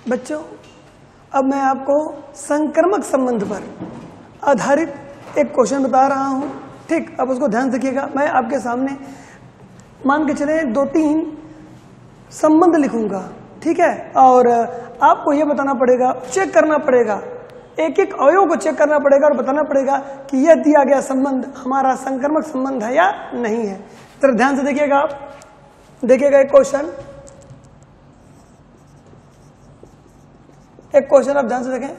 बच्चों अब मैं आपको संक्रमक संबंध पर आधारित एक क्वेश्चन बता रहा हूं। ठीक, अब उसको ध्यान से देखिएगा। मैं आपके सामने मान के चले 2-3 संबंध लिखूंगा, ठीक है, और आपको यह बताना पड़ेगा, चेक करना पड़ेगा, एक एक अवयव को चेक करना पड़ेगा और बताना पड़ेगा कि यह दिया गया संबंध हमारा संक्रमक संबंध है या नहीं है। जरा ध्यान से देखिएगा। आप देखिएगा एक क्वेश्चन आप ध्यान से देखें।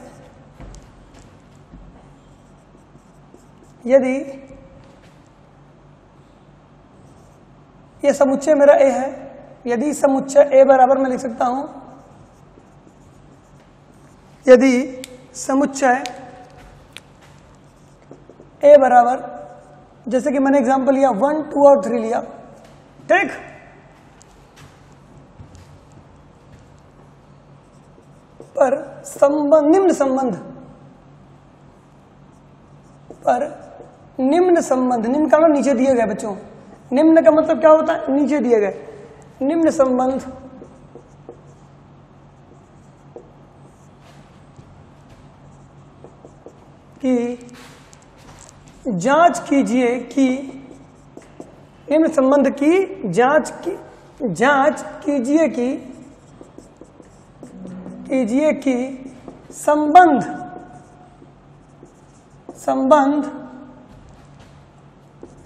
यदि यह समुच्चय मेरा ए है, यदि समुच्चय ए बराबर मैं लिख सकता हूं, यदि समुच्चय ए बराबर, जैसे कि मैंने एग्जांपल लिया 1, 2 और 3 लिया, ठीक, पर संबंध निम्न संबंध, निम्न का मतलब नीचे दिए गए बच्चों, निम्न का मतलब क्या होता है, नीचे दिए गए, निम्न संबंध की जांच कीजिए कि निम्न संबंध की जांच कीजिए कि संबंध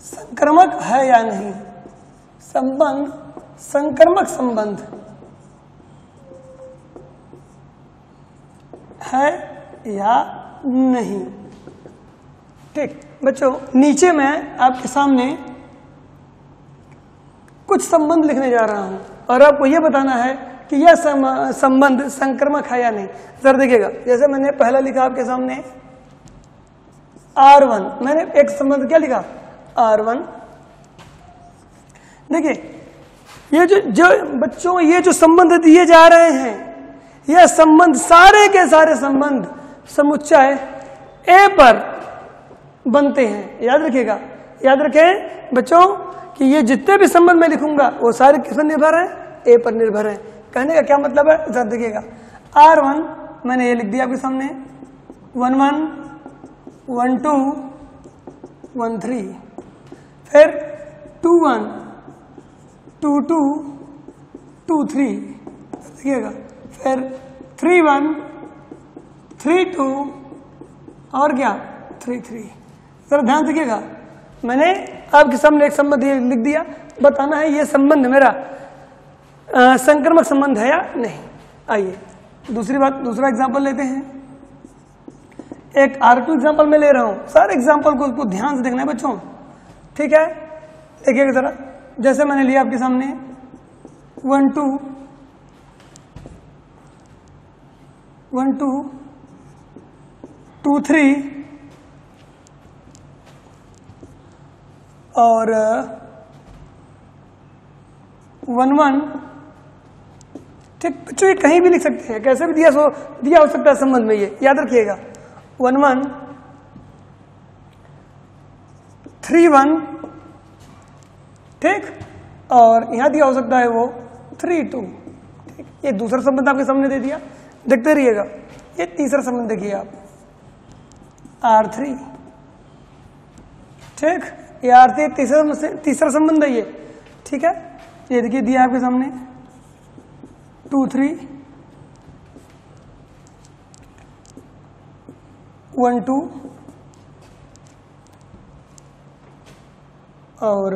संक्रमक है या नहीं, संबंध संक्रमक संबंध है या नहीं। ठीक बच्चों, नीचे मैं आपके सामने कुछ संबंध लिखने जा रहा हूं और आपको यह बताना है कि यह संबंध संक्रमक है या नहीं। जरा देखिएगा, जैसे मैंने पहला लिखा आपके सामने R1, मैंने एक संबंध क्या लिखा, R1। देखिए ये जो बच्चों ये जो संबंध दिए जा रहे हैं, यह संबंध सारे के सारे संबंध समुच्चय ए पर बनते हैं। याद रखिएगा, याद रखें बच्चों कि ये जितने भी संबंध मैं लिखूंगा वो सारे किस पर निर्भर है, ए पर निर्भर है। कहने का क्या मतलब है, जरा देखिएगा। R1 मैंने ये लिख दिया आपके सामने, 1, 1, 1, 2, 1, 3, फिर 2, 1, 2, 2, 2, 3, देखिएगा, फिर 3, 1, 3, 2 और क्या 3, 3। जरा ध्यान देखिएगा, मैंने आपके सामने एक संबंध लिख दिया, बताना है ये संबंध मेरा संक्रमक संबंध है या नहीं। आइए दूसरा एग्जांपल लेते हैं। एक R2 एग्जांपल मैं ले रहा हूं, सारे एग्जांपल को उसको ध्यान से देखना है बच्चों, ठीक है। देखिएगा जरा, जैसे मैंने लिया आपके सामने 1, 2, 1, 2, 2, 3 और 1, 1। ठीक बच्चों, ये कहीं भी लिख सकते हैं, कैसे भी दिया हो सकता है संबंध में, ये याद रखिएगा। 1, 1, 3, 1, ठीक, और यहां दिया हो सकता है वो 3, 2। ठीक, ये दूसरा संबंध आपके सामने दे दिया, देखते रहिएगा। ये तीसरा संबंध देखिए आप, R3, ठीक, ये R3 तीसरा संबंध है ये, ठीक है। ये देखिए दिया आपके सामने 2, 3, 1, 2 और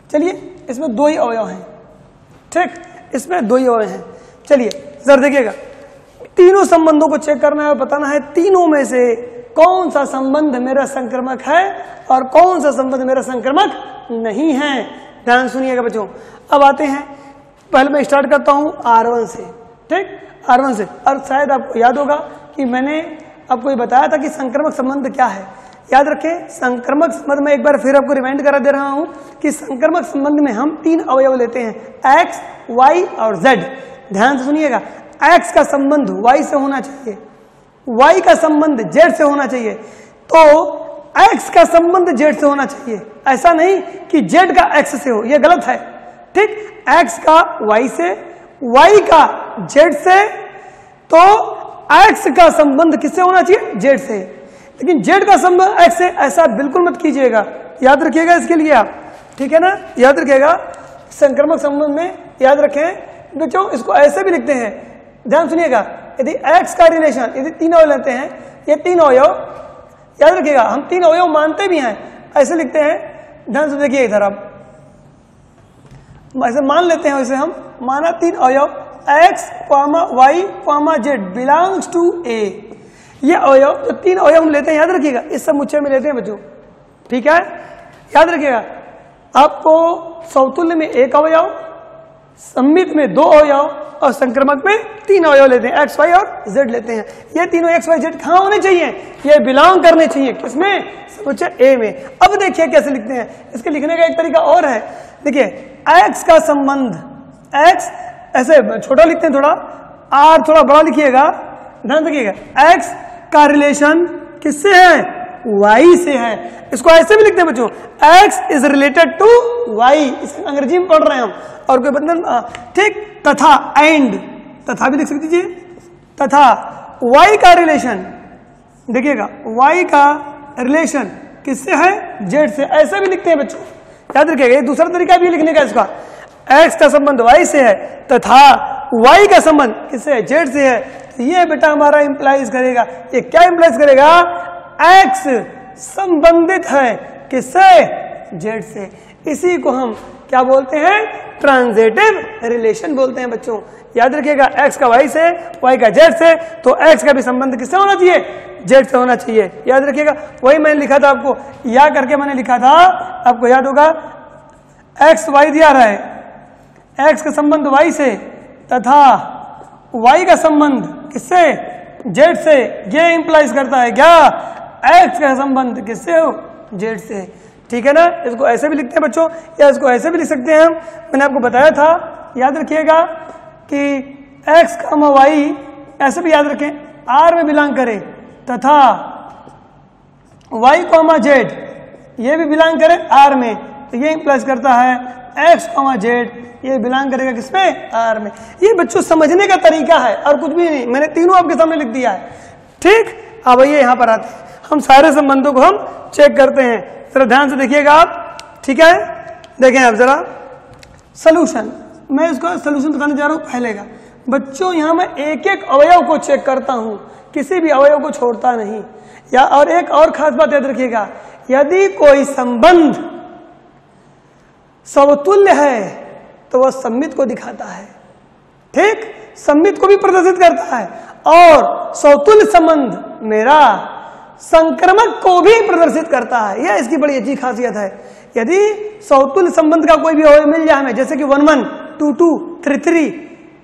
चलिए इसमें 2 ही अवयव हैं, ठीक, इसमें 2 ही अवयव हैं। चलिए जरा देखिएगा, तीनों संबंधों को चेक करना है और बताना है तीनों में से कौन सा संबंध मेरा संक्रमक है और कौन सा संबंध मेरा संक्रमक नहीं है। ध्यान सुनिएगा बच्चों। अब आते हैं, पहले मैं स्टार्ट करता हूं R1 से, ठीक, R1 से। और शायद आपको याद होगा कि मैंने आपको ये बताया था कि संक्रमक संबंध क्या है। याद रखें, संक्रमक संबंध में एक बार फिर आपको रिमाइंड करा दे रहा हूं कि संक्रमक संबंध में हम 3 अवयव लेते हैं, X, Y और Z। ध्यान से सुनिएगा, X का संबंध Y से होना चाहिए, Y का संबंध Z से होना चाहिए, तो X का संबंध Z से होना चाहिए। ऐसा नहीं कि Z का X से हो, यह गलत है, ठीक। X का Y से, Y का Z से, तो x का संबंध किससे होना चाहिए? z से। लेकिन z का संबंध x से, ऐसा बिल्कुल मत कीजिएगा, याद रखिएगा इसके लिए आप, ठीक है ना, याद रखिएगा। संक्रमक संबंध में याद रखें बच्चों, इसको ऐसे भी लिखते हैं, ध्यान सुनिएगा। यदि x का रिलेशन, यदि 3 अवयव लेते हैं, ये 3 अवयव, याद रखिएगा हम 3 अवयव मानते भी हैं, ऐसे लिखते हैं, ध्यान से देखिए इधर, आप ऐसे मान लेते हैं, वैसे हम माना 3 अवयव x, y, z belongs to a। ये अवयव, तो 3 अवयव हम लेते हैं, याद रखिएगा, इस समुच्चय में लेते हैं बच्चों, ठीक है, याद रखिएगा। आपको समतुल्य में 1 अवयव, सममित में 2 अवयव और संक्रमक में 3 अवयव लेते हैं, x, y और z लेते हैं। ये तीनों x, y, z कहाँ होने चाहिए? ये बिलोंग करने चाहिए, किसमें? समुच्चय A में। अब देखिए कैसे लिखते हैं, इसके लिखने का एक तरीका और है। देखिए x का संबंध, x ऐसे छोटा लिखते हैं, थोड़ा r थोड़ा बड़ा लिखिएगा, ध्यान रखिएगा। x का रिलेशन किससे है? y से है। इसको ऐसे भी लिखते हैं बच्चों, x is related to y, इसे अंग्रेजी में पढ़ रहे हैं हम, और कोई बंधन, ठीक, तथा, एंड, तथा भी लिख सकते दीजिए, तथा y का रिलेशन, देखिएगा y का रिलेशन किससे है? z से, ऐसे भी लिखते हैं बच्चों, याद रखिएगा। ये दूसरा तरीका भी लिखने का इसका, x का संबंध y से है तथा y का संबंध किससे है? z से है। तो ये बेटा हमारा इंप्लाइज करेगा, ये क्या इंप्लाइज करेगा? x संबंधित है किससे? z से। इसी को हम क्या बोलते हैं? ट्रांजिटिव रिलेशन बोलते हैं बच्चों, याद रखिएगा। x का y से, y का z से, तो x का भी संबंध किससे होना चाहिए? z से होना चाहिए, याद रखिएगा। वही मैंने लिखा था आपको, या करके मैंने लिखा था, आपको याद होगा, x y दिया रहा है, x का संबंध y से तथा y का संबंध किससे? z से। ये इंप्लाइज करता है क्या? x का संबंध किससे हो? z से, ठीक है ना। इसको ऐसे भी लिखते हैं बच्चों, या इसको ऐसे भी लिख सकते हैं हम, मैंने आपको बताया था, याद रखिएगा कि x, y ऐसे भी याद रखें, r में बिलोंग करे तथा y, z ये भी बिलोंग करे r में, तो ये इंप्लाइज करता है x, z ये बिलोंग करेगा किसमें? r में। ये बच्चों समझने का तरीका है और कुछ भी नहीं, मैंने तीनों आपके सामने लिख दिया है, ठीक। अब आइए यहाँ पर आते हैं, हम सारे संबंधों को हम चेक करते हैं, जरा ध्यान से देखिएगा आप, ठीक है। देखें आप जरा सोल्यूशन, मैं इसका सोल्यूशन बताने जा रहा हूँ पहले का। बच्चों यहाँ मैं एक एक अवयव को चेक करता हूँ, किसी भी अवयव को छोड़ता नहीं। या और एक और खास बात याद रखिएगा, यदि कोई संबंध समतुल्य है तो वह सममित को दिखाता है, ठीक, सममित को भी प्रदर्शित करता है, और समतुल्य संबंध मेरा संक्रमक को भी प्रदर्शित करता है। यह इसकी बड़ी अच्छी खासियत है। यदि समतुल्य संबंध का कोई भी अवयव मिल जाए हमें, जैसे कि 1 1 2 2 3 3,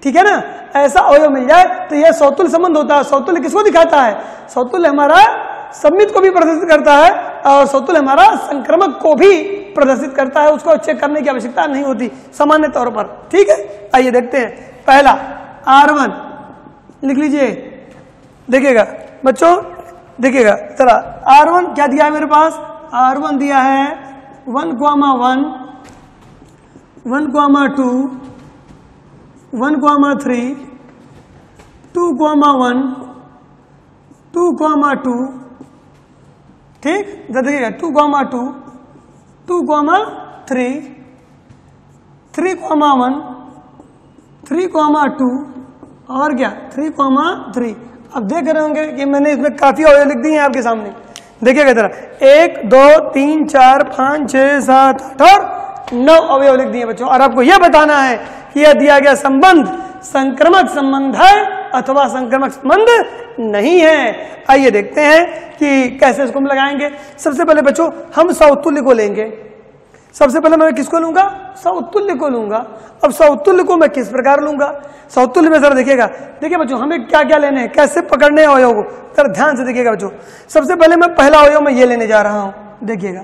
ठीक है ना, ऐसा अवयव मिल जाए तो यह समतुल्य संबंध होता है। समतुल्य किसको दिखाता है? समतुल्य हमारा सममित को भी प्रदर्शित करता है और समतुल्य हमारा संक्रमक को भी प्रदर्शित करता है। उसको चेक करने की आवश्यकता नहीं होती सामान्य तौर पर, ठीक है। आइए देखते हैं, पहला R1 लिख लीजिए, देखिएगा बच्चों, देखिएगा चला, R1 क्या दिया है मेरे पास? R1 दिया है 1, 1, 1, 2, 1, 3, 2, 1, 2, 2, ठीक, देखिएगा 2, 2, 2, 3, 3, 1, 3, 2, और क्या 3, 3। अब देख रहे होंगे कि मैंने इसमें काफी अवयव लिख दिए हैं आपके सामने, देखिएगा जरा, 1, 2, 3, 4, 5, 6, 7, 8 और 9 अवयव लिख दिए बच्चों। और आपको यह बताना है कि यह दिया गया संबंध संक्रमक संबंध है अथवा संक्रमक संबंध नहीं है। आइए देखते हैं कि कैसे इसको हम लगाएंगे। सबसे पहले बच्चों हम समतुल्य को लेंगे। सबसे पहले मैं किसको लूंगा? समतुल्य को लूंगा। अब समतुल्य को मैं किस प्रकार लूंगा? समतुल्य में जरा देखिएगा, देखिए बच्चों हमें क्या क्या लेने हैं, कैसे पकड़ने हैं अवयव को, जरा ध्यान से देखिएगा बच्चों। सबसे पहले मैं पहला अवयव मैं ये लेने जा रहा हूं, देखिएगा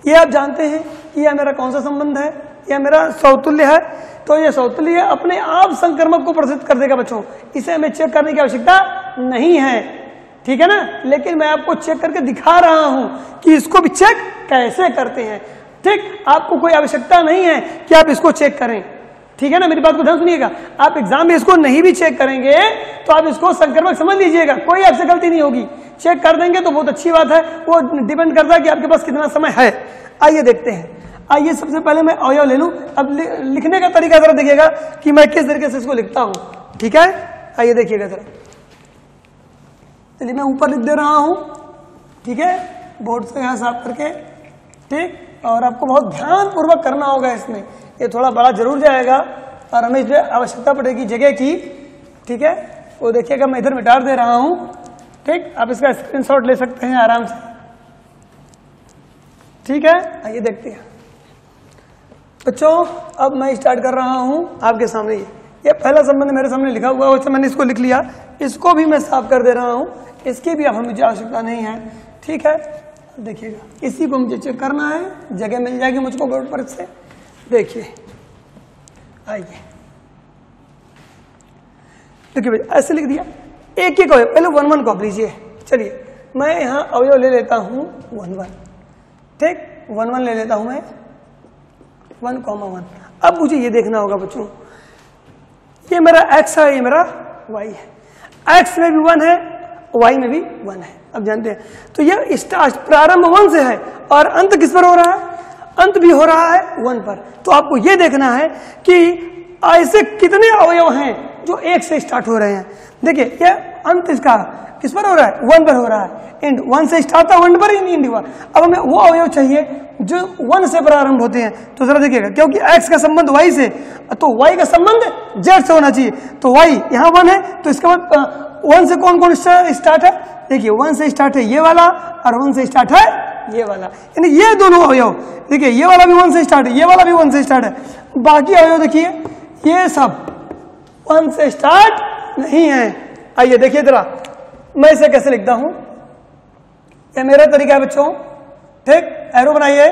ये आप जानते हैं कि यह मेरा कौन सा संबंध है, यह मेरा समतुल्य है। तो ये समतुल्य अपने आप संक्रमक को प्रदर्शित कर देगा बच्चों, इसे हमें चेक करने की आवश्यकता नहीं है, ठीक है ना। लेकिन मैं आपको चेक करके दिखा रहा हूं कि इसको भी चेक कैसे करते हैं, ठीक। आपको कोई आवश्यकता नहीं है कि आप इसको चेक करें, ठीक है ना, मेरी बात को ध्यान सुनिएगा। आप एग्जाम में इसको नहीं भी चेक करेंगे तो आप इसको संक्रमक समझ लीजिएगा, कोई आपसे गलती नहीं होगी। चेक कर देंगे तो बहुत अच्छी बात है, वो डिपेंड करता है कि आपके पास कितना समय है। आइए देखते हैं। आइए सबसे पहले मैं अवयव ले लूं। अब लिखने का तरीका जरा देखिएगा कि मैं किस तरीके से इसको लिखता हूं, ठीक है। आइए देखिएगा जरा, चलिए मैं ऊपर लिख दे रहा हूं, ठीक है, बोर्ड से यहां साफ करके, ठीक। और आपको बहुत ध्यान पूर्वक करना होगा इसमें, ये थोड़ा बड़ा जरूर जाएगा और हमें इसमें आवश्यकता पड़ेगी जगह की, ठीक है। वो देखिएगा मैं इधर मिटा दे रहा हूं, ठीक। आप इसका स्क्रीनशॉट ले सकते हैं आराम से, ठीक है। आइए देखते हैं बच्चों। अब मैं स्टार्ट कर रहा हूं आपके सामने। ये पहला संबंध मेरे सामने लिखा हुआ है, वैसे मैंने इसको लिख लिया, इसको भी मैं साफ कर दे रहा हूं, इसकी भी अब मुझे आवश्यकता नहीं है, ठीक है। देखिएगा इसी को मुझे चेक करना है, जगह मिल जाएगी मुझको बोर्ड पर से। देखिए आइए देखिए भाई ऐसे लिख दिया, एक एक अवयव, पहले 1 1 कॉपी लीजिए। चलिए मैं यहाँ अवयव ले लेता हूँ 1 1, ठीक, 1 1 ले लेता हूँ मैं 1,1। अब मुझे ये देखना होगा बच्चों, ये मेरा x है, ये मेरा y है। x में भी 1 है, y में भी 1 है। अब जानते हैं तो ये प्रारंभ 1 से है और अंत किस पर हो रहा है? अंत भी हो रहा है 1 पर। तो आपको ये देखना है कि ऐसे कितने अवयव हैं जो 1 से स्टार्ट हो रहे हैं। देखिए ये अंत इसका किस पर हो रहा है? 1 पर हो रहा है। एंड 1 से स्टार्ट था, 1 पर ही एंड हुआ। अब हमें वो अवयव चाहिए जो 1 से प्रारंभ होते हैं। तो जरा देखिएगा, क्योंकि x का संबंध y से, तो y का संबंध z से होना चाहिए। तो y यहाँ 1 है, तो इसके बाद 1 से कौन कौन स्टार्ट है? देखिए 1 से स्टार्ट है ये वाला और 1 से स्टार्ट है ये वाला, यानी ये दोनों अवयव। देखिए ये वाला भी 1 से स्टार्ट है, ये वाला भी 1 से स्टार्ट है। बाकी अवयव देखिए ये सब 1 से स्टार्ट नहीं है। आइए देखिए जरा, मैं इसे कैसे लिखता हूं, ये मेरा तरीका है बच्चों, ठीक। एरो बनाइए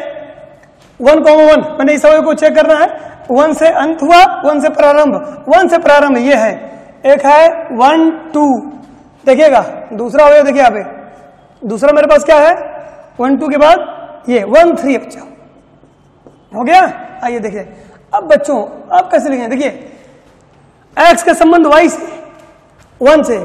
1,1, मैंने इस अवयव को चेक करना है। 1 से अंत हुआ, 1 से प्रारंभ, 1 से प्रारंभ ये है, एक है 1 2। देखिएगा दूसरा अवयव, देखिए यहाँ पे दूसरा मेरे पास क्या है 1 2 के बाद ये 1 3 बच्चा हो गया। आइए देखिए अब बच्चों आप कैसे लिखेंगे, देखिए x का संबंध y से 1 से,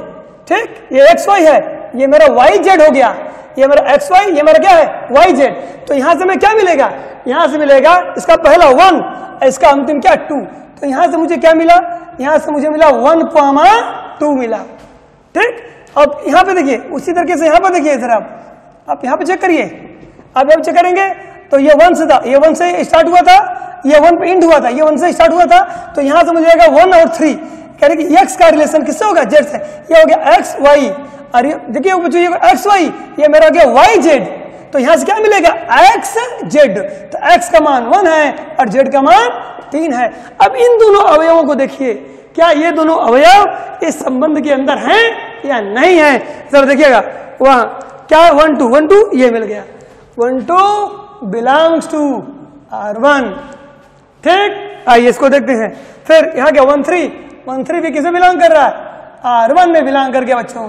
ठीक, ये xy है, ये मेरा yz हो गया, ये मेरा xy, ये मेरा क्या है yz। तो यहां से मैं क्या मिलेगा, यहां से मिलेगा इसका पहला 1, इसका अंतिम क्या 2। तो यहां से मुझे क्या मिला, यहां से मुझे मिला 1,2 मिला, ठीक। अब यहां पे देखिए उसी तरीके से यहां पर देखिए इधर आप यहां पे चेक करिए। अब चेक करेंगे तो ये 1 से था, ये 1 से स्टार्ट हुआ था, ये 1 पे एंड हुआ था, ये 1 से स्टार्ट हुआ था। तो यहां से मुझे आएगा 1 और 3, कह रहे कि x का रिलेशन किससे होगा, z से। ये हो गया x y, और देखिए बच्चों ये x y, ये मेरा हो गया y z। तो यहां से क्या मिलेगा x z। तो x का मान 1 है और z का मान 3 है। अब इन दोनों अवयवों को देखिए, क्या ये दोनों अवयव इस संबंध के अंदर हैं या नहीं है। जरा देखिएगा वहां क्या 1 2 1 2 ये मिल गया, 1 2 बिलोंग्स टू R1, ठीक। आइए इसको देखते हैं। फिर यहाँ क्या 1 3 भी किसे बिलोंग कर रहा है, R1 में बिलोंग कर गया बच्चों,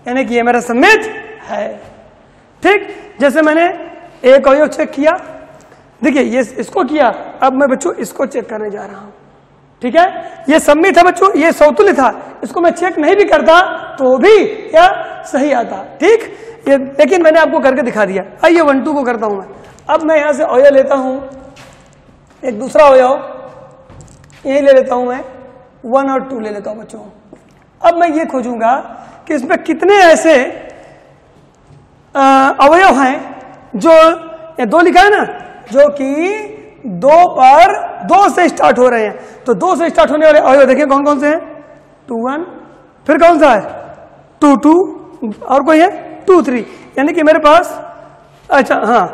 यानी कि ये मेरा सम्मित है, ठीक। जैसे मैंने एक अवयव चेक किया, देखिए ये इसको किया, अब मैं बच्चों इसको चेक करने जा रहा हूं, ठीक है। ये सम्मित है बच्चों, ये समतुल्य था, इसको मैं चेक नहीं भी करता तो भी क्या सही आता, ठीक। ये लेकिन मैंने आपको करके दिखा दिया। आइए 1 2 को करता हूं मैं। अब मैं यहां से अवयव लेता हूं, एक दूसरा अवयव यही ले लेता हूं मैं, 1 और 2 ले लेता हूं बच्चों। अब मैं ये खोजूंगा कि इसमें कितने ऐसे अवयव हैं जो, ये 2 लिखा है ना, जो कि 2 पर 2 से स्टार्ट हो रहे हैं। तो 2 से स्टार्ट होने वाले अवयव देखिए कौन कौन से हैं, 2 1, फिर कौन सा है 2 2, और कोई है 2 3, यानी कि मेरे पास, अच्छा हाँ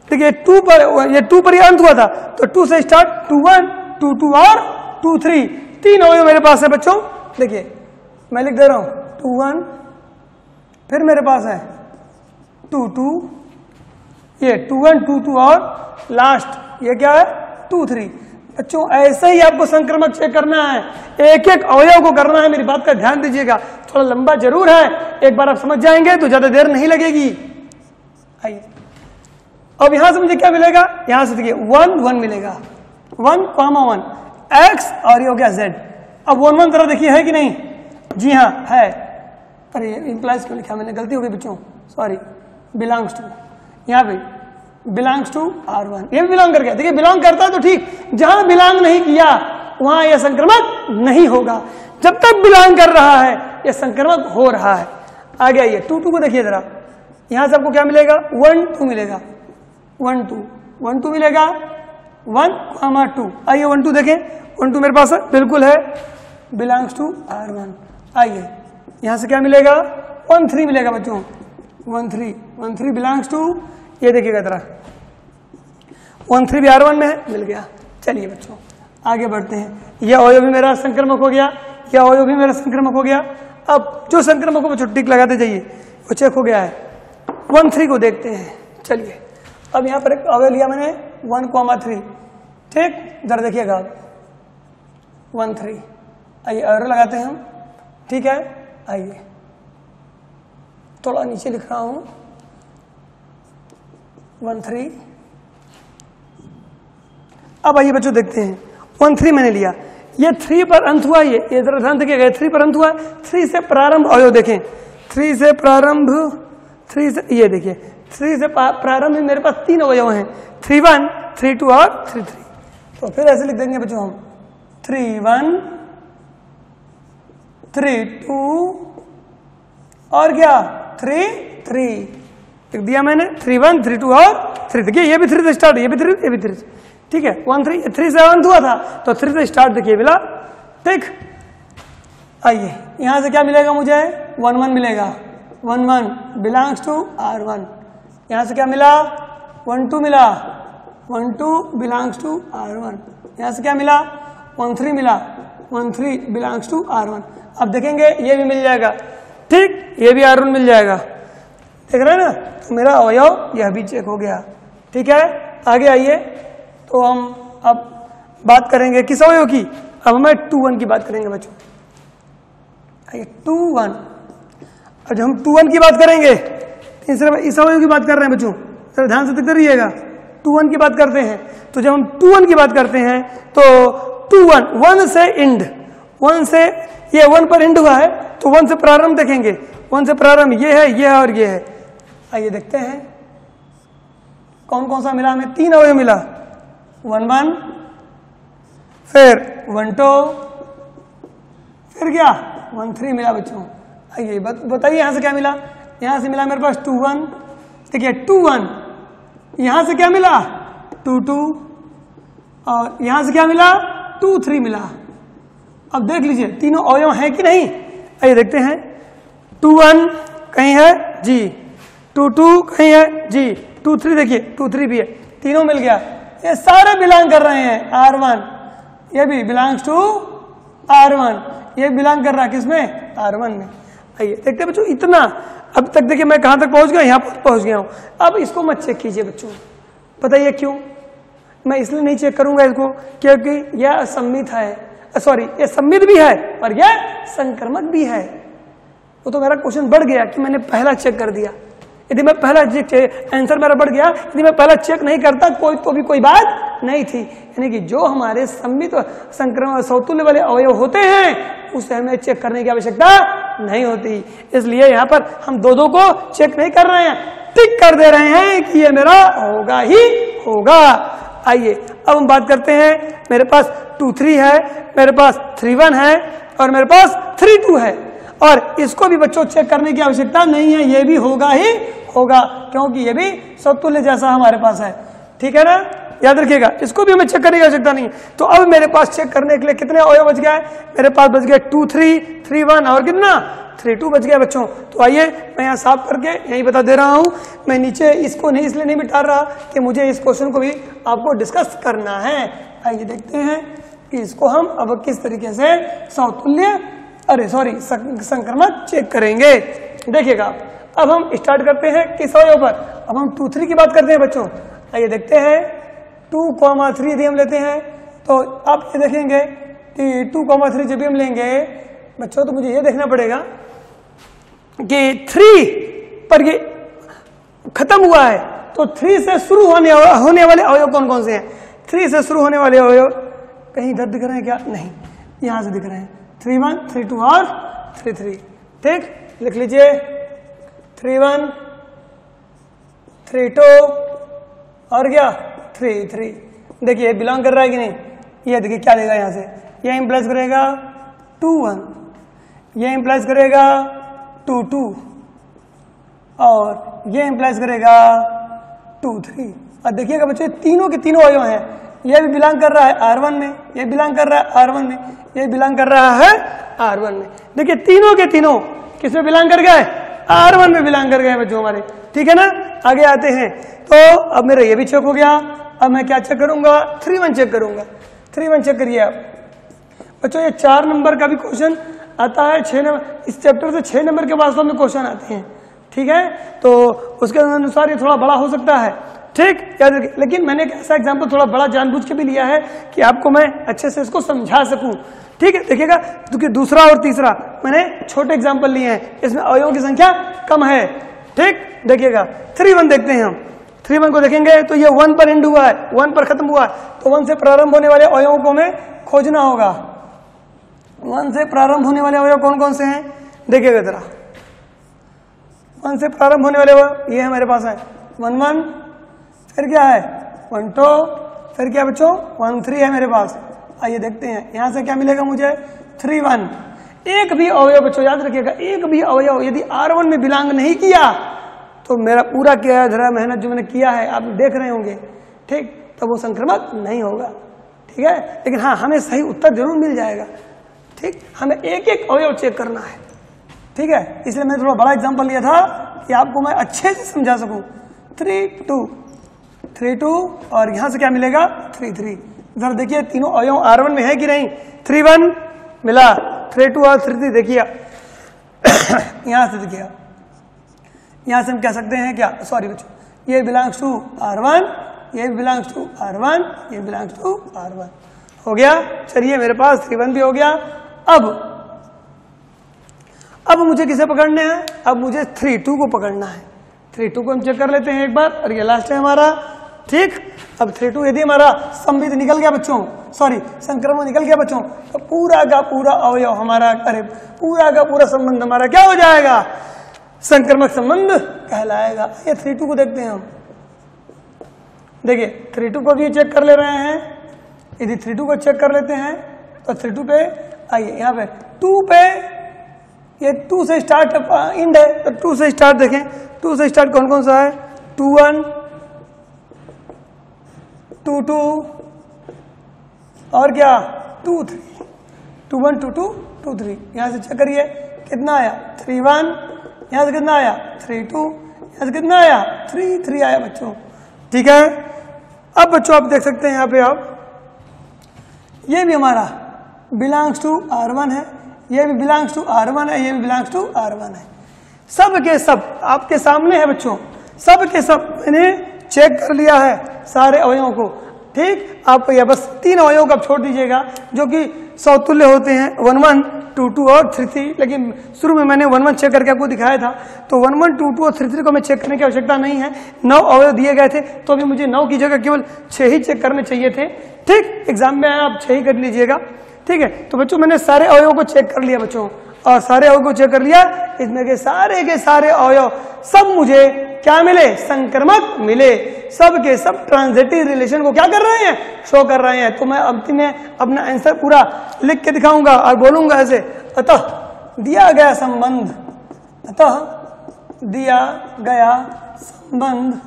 देखिए 2 पर, ये 2 पर ही अंत हुआ था, तो 2 से स्टार्ट 2 1 2 2 और 2 3, 3 अवयव मेरे पास है बच्चों। देखिए मैं लिख दे रहा हूं 2 1, फिर मेरे पास है 2 2, ये 2 1 2 2 और लास्ट ये क्या है 2 3। बच्चों ऐसे ही आपको संक्रमक चेक करना है, एक एक अवयव को करना है। मेरी बात का ध्यान दीजिएगा, थोड़ा लंबा जरूर है, एक बार आप समझ जाएंगे तो ज्यादा देर नहीं लगेगी। आइए अब यहां से मुझे क्या मिलेगा, यहां से देखिए 1 1 मिलेगा, 1,1, एक्स और ये हो गया जेड। अब 1 1 तरह देखिए है कि नहीं? जी हाँ है। अरे इंप्लाइज क्यों लिखा मैंने, गलती हो गई बच्चों, सॉरी। बिलोंग्स टू, यहाँ पे बिलोंग्स टू R1, ये भी बिलोंग कर गया। देखिए बिलोंग करता है तो ठीक, जहां बिलोंग नहीं किया वहां यह संक्रमक नहीं होगा। जब तक बिलोंग कर रहा है यह संक्रमक हो रहा है। आगे आइए 2 2 को देखिए जरा, यहां से आपको क्या मिलेगा? 1 2 मिलेगा, 1 2 1 2 मिलेगा, 1 2। आइए 1 2 देखें, 1 2 मेरे पास है, बिल्कुल है, बिलोंग्स टू R1। आइए यहां से क्या मिलेगा? 1 3 मिलेगा बच्चों, 1 3 बिलोंग्स टू, ये देखिएगा जरा 1 3 भी R1 में है, मिल गया। चलिए बच्चों आगे बढ़ते हैं। यह अवयव भी मेरा संक्रमक हो गया, यह अवयव भी मेरा संक्रमक हो गया। अब जो संक्रमक को बच्चों टिक लगाते जाइए, वो चेक हो गया है। 1 3 को देखते हैं। चलिए अब यहां पर एक अवयव लिया मैंने 1 3, ठीक, जरा देखिएगा 1 3। आइए एरो लगाते हैं हम, ठीक है। आइए थोड़ा नीचे लिख रहा हूं 1 3। अब आइए बच्चों देखते हैं 1 3 मैंने लिया, ये 3 पर अंत हुआ, ये जरा ध्यान देखिएगा, 3 पर अंत हुआ। 3 से प्रारंभ अवयव देखें, 3 से प्रारंभ, 3 से, ये देखिए 3 से प्रारंभ मेरे पास 3 अवयव हैं, 3 1 3 2 और 3 3। तो फिर ऐसे लिख देंगे बच्चों हम 3 1 3 2 और क्या 3 3 लिख दिया मैंने, 3 1 3 2 और 3। देखिए ये भी 3 से स्टार्ट, ये भी 3, ये भी 3, ठीक है। 1 3 3 से अंत हुआ था तो 3 से स्टार्ट देखिए मिला, ठीक। आइए यहां से क्या मिलेगा मुझे? 1 1 मिलेगा, 1 1 बिलोंग्स टू R1। यहां से क्या मिला? 1 2 मिला, 1 2 बिलोंग्स टू R1। यहां से क्या मिला? 1 3 मिला, 1 3 बिलोंग्स टू R1। अब देखेंगे ये भी मिल जाएगा, ठीक, ये भी R1 मिल जाएगा, देख रहे हैं ना? तो मेरा अवयव यह भी चेक हो गया, ठीक है। आगे आइए, तो हम अब बात करेंगे किस अवयव की? अब हमें 2 1 की बात करेंगे बच्चों। आइए 2 1, अब जब हम 2 1 की बात करेंगे, इस अवयव की बात कर रहे हैं बच्चों, तो ध्यान से देखते रहिएगा। 2 1 की बात करते हैं, तो जब हम 2 1 की बात करते हैं तो 2 1 1 से इंड, 1 से, ये 1 पर इंड हुआ है तो 1 से प्रारंभ देखेंगे, 1 से प्रारंभ ये है और ये है। आइए देखते हैं कौन कौन सा मिला हमें। 3 अवयव मिला, 1 1, फिर 1 2, फिर क्या 1 3 मिला बच्चों। आइए बताइए यहां से क्या मिला? यहां से मिला मेरे पास 2 1, देखिए 2 1, यहां से क्या मिला? 2 2, और यहां से क्या मिला? 2 3 मिला। अब देख लीजिए तीनों अवयव हैं कि नहीं? आइए देखते हैं। 2 1 कहीं है जी, 2 2 कहीं है जी, 2 3 देखिए 2 3 भी है, तीनों मिल गया। ये सारे बिलोंग कर रहे हैं R1, ये भी बिलोंग्स टू R1, ये बिलोंग कर रहा है किसमें? R1 में। आइए देखते हैं बच्चों, इतना अब तक देखिए मैं कहां तक पहुंच गया, यहां पर पहुंच गया हूं। अब इसको मत चेक कीजिए बच्चों, बताइए क्यों? मैं इसलिए नहीं चेक करूंगा इसको क्योंकि यह असम्मित है, सॉरी ये सम्मित भी है और यह संक्रमक भी है। वो तो मेरा क्वेश्चन बढ़ गया कि मैंने पहला चेक कर दिया। यदि मैं पहला आंसर मेरा बढ़ गया, यदि मैं पहला चेक नहीं करता तो भी कोई बात नहीं थी। यानी कि जो हमारे सम्मित संक्रमण समतुल्य वाले अवयव होते हैं उसे हमें चेक करने की आवश्यकता नहीं होती। इसलिए यहाँ पर हम दो को चेक नहीं कर रहे हैं, टिक कर दे रहे हैं कि ये मेरा होगा ही होगा। आइए अब हम बात करते हैं, मेरे पास 2 3 है, मेरे पास 3 1 है और मेरे पास 3 2 है, और इसको भी बच्चों चेक करने की आवश्यकता नहीं है, ये भी होगा ही होगा क्योंकि ये भी समतुल्य जैसा हमारे पास है, ठीक है ना? याद रखिएगा, इसको भी हमें चेक करने की आवश्यकता नहीं है। तो अब मेरे पास चेक करने के लिए कितने अवयव बच गए? मेरे पास बच गए 2 3 3 1 और कितना 3 2 बच गया बच्चों। तो आइए मैं यहाँ साफ करके यही बता दे रहा हूँ, मैं नीचे इसको नहीं इसलिए नहीं मिटा रहा कि मुझे इस क्वेश्चन को भी आपको डिस्कस करना है। आइए देखते हैं कि इसको हम अब किस तरीके से समतुल्य संक्रमक चेक करेंगे। देखिएगा अब हम स्टार्ट करते हैं किस अवयव पर? अब हम 2 3 की बात करते हैं बच्चों। आइए देखते हैं 2, 3 यदि हम लेते हैं तो आप ये देखेंगे कि 2, 3 जब भी हम लेंगे बच्चों तो मुझे ये देखना पड़ेगा कि 3 पर ये खत्म हुआ है, तो 3 से शुरू होने वाले अवयव कौन कौन से हैं? 3 से शुरू होने वाले अवयव कहीं इधर दिख रहे हैं क्या? नहीं, यहां से दिख रहे हैं 3 1 3 2 और 3 3। ठीक, लिख लीजिए 3 1 3 2 और क्या 3 3। देखिए बिलोंग कर रहा है कि नहीं? ये देखिए क्या देगा यहां से, ये इंप्लाइज करेगा 2 1, ये इंप्लाइज करेगा 2 2 और ये इंप्लाइज करेगा 2 3। और देखिएगा बच्चों तीनों के तीनों अवयव हैं, ये भी बिलोंग कर रहा है R1 में, ये बिलोंग कर रहा है R1 में, ये बिलोंग कर रहा है R1 में। देखिए तीनों के तीनों किस में बिलोंग कर गए? R1 में बिलोंग कर गए बच्चों हमारे। ठीक है ना, आगे आते हैं। तो अब मेरा ये भी चेक हो गया। अब मैं क्या चेक करूंगा? 3 1 चेक करूंगा। 3 1 चेक करिए आप बच्चों। ये 4 नंबर का भी क्वेश्चन आता है, 6 नंबर इस चैप्टर से 6 नंबर के वास्तव में क्वेश्चन आते हैं। ठीक है, तो उसके अनुसार ये थोड़ा बड़ा हो सकता है। ठीक, याद रखिए। लेकिन मैंने एक ऐसा एग्जाम्पल थोड़ा बड़ा जानबूझ के भी लिया है कि आपको मैं अच्छे से इसको समझा सकूं। ठीक है, देखिएगा क्योंकि दूसरा और तीसरा मैंने छोटे एग्जाम्पल लिए हैं, इसमें अवयवों की संख्या कम है। ठीक, देखिएगा 3 1 देखते हैं हम। 3 1 को देखेंगे तो ये 1 पर एंड हुआ है, 1 पर खत्म हुआ है, तो 1 से प्रारंभ होने वाले अवयवों को हमें खोजना होगा। 1 से प्रारंभ होने वाले अवयव कौन कौन से हैं? देखिएगा जरा, 1 से प्रारंभ होने वाले अवयव ये हमारे पास है 1 1, फिर क्या है 1 2, फिर क्या बच्चों 1 3 है मेरे पास। आइए देखते हैं यहां से क्या मिलेगा मुझे 3 1। एक भी अवयव बच्चों याद रखिएगा, एक भी अवयव यदि R1 में बिलोंग नहीं किया तो मेरा पूरा किया धरा मेहनत जो मैंने किया है आप देख रहे होंगे, ठीक, तो वो संक्रमक नहीं होगा। ठीक है, लेकिन हाँ हमें सही उत्तर जरूर मिल जाएगा। ठीक, हमें एक एक अवयव चेक करना है। ठीक है, इसलिए मैंने थोड़ा बड़ा एग्जांपल लिया था कि आपको मैं अच्छे से समझा सकूं। 3 2 3 2 और यहां से क्या मिलेगा 3 3। जरा देखिए तीनों अवयव R1 में है कि नहीं? 3 1 मिला, 3 2 और 3 3 देखिए यहां से देखिए, यहां से हम कह सकते हैं क्या, सॉरी बच्चों, ये बिलोंग्स टू R1, ये बिलोंग्स टू R1, ये बिलोंग्स टू R1। हो गया, चलिए मेरे पास 3 1 भी हो गया। अब मुझे किसे पकड़ने हैं? अब मुझे 3 2 को पकड़ना है। 3 2 को हम चेक कर लेते हैं एक बार, और ये लास्ट है हमारा। ठीक, अब 3 2 यदि हमारा संबित निकल गया बच्चों, सॉरी संक्रमण निकल गया बच्चों, तो पूरा का पूरा अवयव हमारा, अरे पूरा का पूरा संबंध हमारा क्या हो जाएगा? संक्रमक संबंध कहलाएगा। ये 3 2 को देखते हैं हम। देखिए 3 2 को भी चेक कर ले रहे हैं। यदि 3 2 को चेक कर लेते हैं तो 3 2 पे आइए, यहाँ पे 2 पे, ये 2 से स्टार्ट इंड है, तो 2 से स्टार्ट देखें। 2 से स्टार्ट कौन कौन सा है? 2 1 2 2 और क्या 2 3, 2 1 2 2 2 3। यहां से चेक करिए कितना आया 3 1, यहां से कितना आया 3 2, यहां से कितना आया 3 3 आया बच्चों। ठीक है, अब बच्चों आप देख सकते हैं यहाँ पे आप, ये भी हमारा बिलोंग्स टू R1 है, ये भी बिलोंग्स टू R1 है, ये भी बिलोंग्स टू R1 है। सब के सब आपके सामने है बच्चों, सब के सब मैंने चेक कर लिया है सारे अवयवों को। ठीक, आप या बस 3 अवयवों को आप छोड़ दीजिएगा जो कि समतुल्य होते हैं 1 1 2 2 और 3 3। लेकिन शुरू में मैंने 1 1 चेक करके आपको दिखाया था, तो 1 1 2 2 और 3 3 को मैं चेक करने की आवश्यकता नहीं है। 9 अवयव दिए गए थे, तो अभी मुझे 9 की जगह केवल 6 ही चेक करने चाहिए थे। ठीक, एग्जाम में आप 6 ही कर लीजिएगा। ठीक है, तो बच्चों मैंने सारे अवयवों को चेक कर लिया बच्चों, और सारे अवयव को चेक कर लिया, इसमें के सारे अवयव सब मुझे क्या मिले? संक्रमक मिले। सब के सब ट्रांजिटिव रिलेशन को क्या कर रहे हैं? शो कर रहे हैं। तो मैं अंतिम में अपना आंसर पूरा लिख के दिखाऊंगा और बोलूंगा ऐसे, अतः दिया गया संबंध, अतः दिया गया संबंध,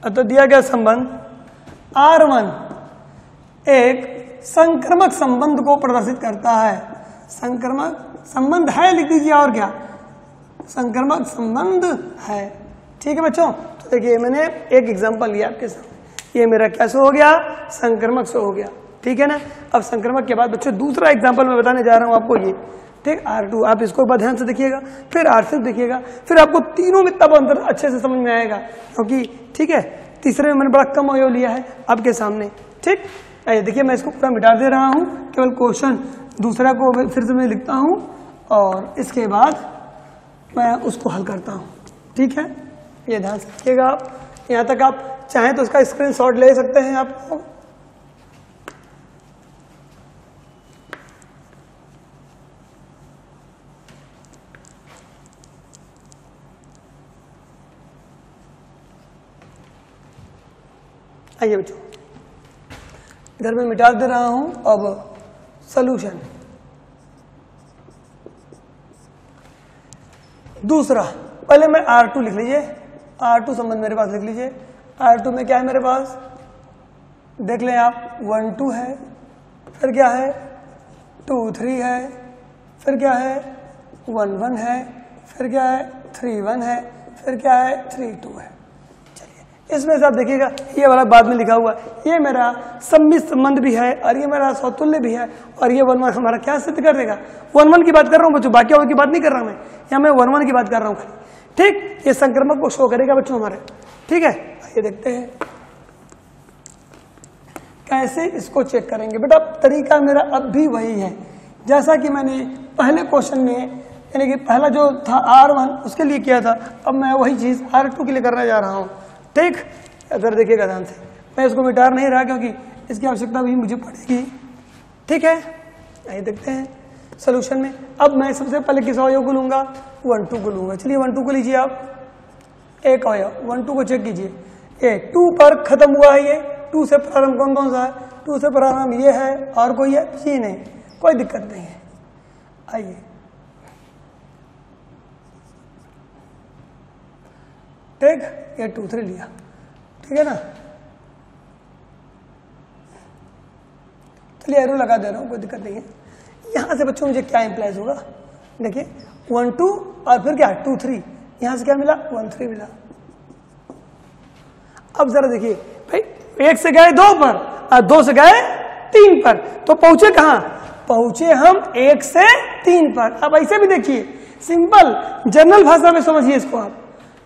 अतः दिया गया संबंध R1 एक संक्रमक संबंध को प्रदर्शित करता है। संक्रमक संबंध है लिख दीजिए, और क्या संक्रमक संबंध है। ठीक है बच्चों, तो देखिए मैंने एक एग्जांपल लिया आपके सामने, ये मेरा क्या हो गया? संक्रमक से हो गया। ठीक है ना, अब संक्रमक के बाद बच्चों दूसरा एग्जांपल मैं बताने जा रहा हूं आपको ये। ठीक, R2 आप इसको एक बार ध्यान से देखिएगा, फिर R6 देखिएगा, फिर आपको तीनों में तब अंतर अच्छे से समझ में आएगा, क्योंकि ठीक है तीसरे में मैंने बड़ा कम अवयव लिया है आपके सामने। ठीक, देखिए मैं इसको पूरा मिटा दे रहा हूं, केवल क्वेश्चन दूसरा को फिर से मैं लिखता हूं और इसके बाद मैं उसको हल करता हूं। ठीक है, ये ध्यान से रखिएगा आप। यहाँ तक आप चाहें तो इसका स्क्रीनशॉट ले सकते हैं आप लोग। आइए बच्चों, इधर मैं मिटा दे रहा हूं। अब सॉल्यूशन दूसरा, पहले मैं R2 लिख लीजिए, R2 संबंध मेरे पास लिख लीजिए। R2 में क्या है मेरे पास, देख लें आप, 1 2 है, फिर क्या है 2 3 है, फिर क्या है 1 1 है, फिर क्या है 3 1 है, फिर क्या है 3 2 है। चलिए इसमें से आप देखिएगा ये वाला बाद में लिखा हुआ, ये मेरा सम्मिश्र संबंध भी है और ये मेरा समतुल्य भी है, और ये 1 1 हमारा क्या सिद्ध कर देगा, 1 1 की बात कर रहा हूँ बच्चों, बाकी और की बात नहीं कर रहा मैं, यहाँ मैं 1 1 की बात कर रहा हूँ खाली। ठीक, ये संक्रमक को शो करेगा बच्चों हमारे। ठीक है, आइए देखते हैं कैसे इसको चेक करेंगे। बेटा तरीका मेरा अब भी वही है जैसा कि मैंने पहले क्वेश्चन में, यानी कि पहला जो था R1 उसके लिए किया था, अब मैं वही चीज R2 के लिए करने जा रहा हूँ। ठीक, अगर देखिएगा ध्यान से, मैं इसको मिटा नहीं रहा क्योंकि इसकी आवश्यकता भी मुझे पड़ेगी। ठीक है, आइए देखते हैं सोल्यूशन में। अब मैं सबसे पहले किस अवयव को लूंगा, 1 2 को लूंगा। चलिए 1 2 को लीजिए आप, एक अवयव 1 2 को चेक कीजिए। ये 2 पर खत्म हुआ है, ये 2 से प्रारंभ कौन कौन सा है, 2 से प्रारंभ ये है और कोई है जी नहीं, कोई दिक्कत नहीं है। आइए ठीक, ये 2 3 लिया, ठीक है ना। चलिए एरो लगा दे रहा हूं, कोई दिक्कत नहीं है। यहां से बच्चों मुझे क्या इंप्लाइज होगा, देखिए 1 2 और फिर क्या 2 3, यहां से क्या मिला 1 3 मिला। अब जरा देखिए भाई, 1 से गए 2 पर और 2 से गए 3 पर, तो पहुंचे कहां, पहुंचे हम 1 से 3 पर। अब ऐसे भी देखिए, सिंपल जनरल भाषा में समझिए इसको आप,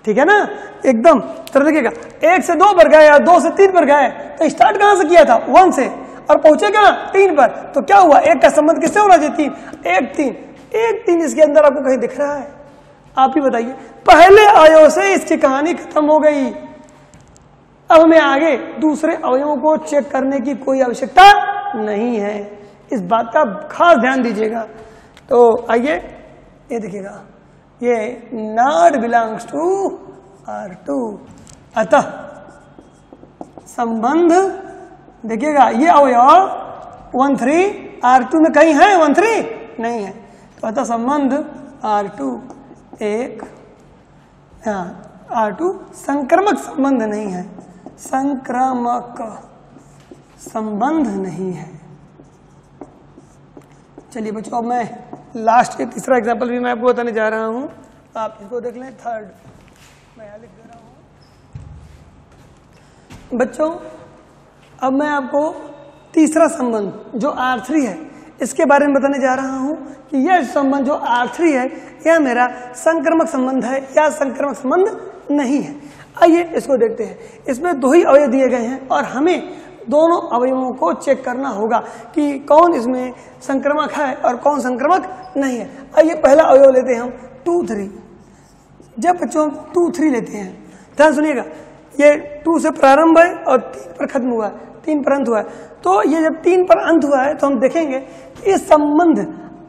ठीक है ना, एकदम। तो देखिएगा 1 से 2 पर गए या 2 से 3 पर गए, तो स्टार्ट कहां से किया था 1 से, और पहुंचे कहां 3 पर, तो क्या हुआ, 1 का संबंध किससे होना चाहिए 3, 1 3 1 3 इसके अंदर आपको कहीं दिख रहा है, आप ही बताइए। पहले अवयव से इसकी कहानी खत्म हो गई। अब हमें आगे दूसरे अवयवों को चेक करने की कोई आवश्यकता नहीं है, इस बात का खास ध्यान दीजिएगा। तो आइए ये देखिएगा, ये नॉट बिलोंग्स टू R2, अतः संबंध देखिएगा, ये अवयव 1 3 R2 में कहीं है, 1 3 नहीं है, तो अतः संबंध R2 एक R2 संक्रमक संबंध नहीं है, संक्रामक संबंध नहीं है। चलिए बच्चों, अब मैं लास्ट के तीसरा एग्जांपल भी मैं आपको बताने जा रहा हूं, आप इसको देख लें। थर्ड मैं यहां लिख दे रहा हूं बच्चों। अब मैं आपको तीसरा संबंध जो R3 है इसके बारे में बताने जा रहा हूं कि यह संबंध जो R3 है यह मेरा संक्रमक संबंध है या संक्रमक संबंध नहीं है। आइए इसको देखते हैं। इसमें 2 ही अवयव दिए गए हैं और हमें दोनों अवयवों को चेक करना होगा कि कौन इसमें संक्रमक है और कौन संक्रमक नहीं है। आइए पहला अवयव लेते हैं हम 2 3। जब बच्चों 2 3 लेते हैं, ध्यान सुनिएगा, ये 2 से प्रारंभ है और 3 पर खत्म हुआ है, 3 पर अंत हुआ है। तो ये जब 3 पर अंत हुआ है तो हम देखेंगे कि इस संबंध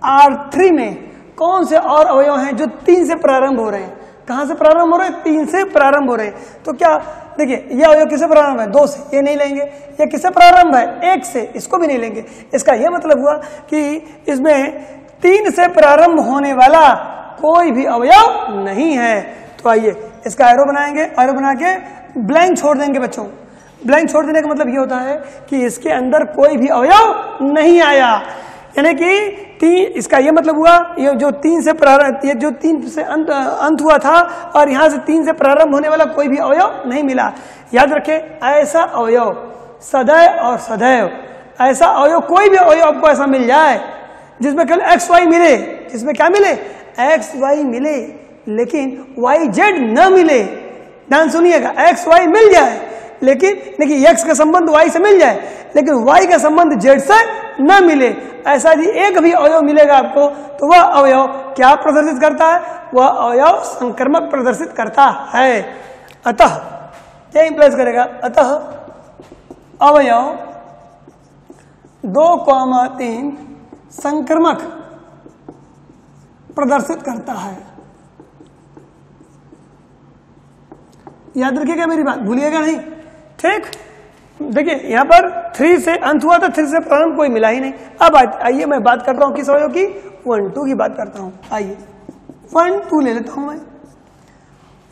R3 में कौन से और अवयव हैं जो 3 से प्रारंभ हो रहे हैं। कहां से प्रारंभ हो रहे हैं, 3 से प्रारंभ हो रहे हैं। तो क्या देखिए, ये अवयव किससे प्रारंभ है, 2 से, ये नहीं लेंगे। ये किससे प्रारंभ है, 1 से, इसको भी नहीं लेंगे। इसका यह मतलब हुआ कि इसमें 3 से प्रारंभ होने वाला कोई भी अवयव नहीं है। तो आइए इसका एरो बनाएंगे, एरो बना के ब्लैंक छोड़ देंगे बच्चों। ब्लैंक छोड़ देने का मतलब ये होता है कि इसके अंदर कोई भी अवयव नहीं आया, यानी कि इसका ये मतलब हुआ ये जो 3 से प्रारंभ, ये जो 3 से अंत हुआ था और यहां से 3 से प्रारंभ होने वाला कोई भी अवयव नहीं मिला। याद रखें, ऐसा अवयव सदैव और सदैव, ऐसा अवयव कोई भी अवयव आपको ऐसा मिल जाए जिसमें केवल एक्स वाई मिले, जिसमें क्या मिले, एक्स वाई मिले, लेकिन वाई जेड न मिले। ध्यान सुनिएगा, एक्स वाई मिल जाए लेकिन देखिए x का संबंध y से मिल जाए लेकिन y का संबंध z से न मिले, ऐसा यदि एक भी अवयव मिलेगा आपको तो वह अवयव क्या प्रदर्शित करता है, वह अवयव संक्रमक प्रदर्शित करता है। अतः क्या इंप्लाइज करेगा, अतः अवयव 2,3 संक्रमक प्रदर्शित करता है। याद रखिएगा मेरी बात, भूलिएगा नहीं, ठीक। देखिए यहाँ पर 3 से अंत हुआ था, 3 से प्रारंभ कोई मिला ही नहीं। अब आइए मैं बात कर रहा हूँ किस अवयव की, 1 2 की बात करता हूँ। आइए 1 2 ले लेता हूँ मैं।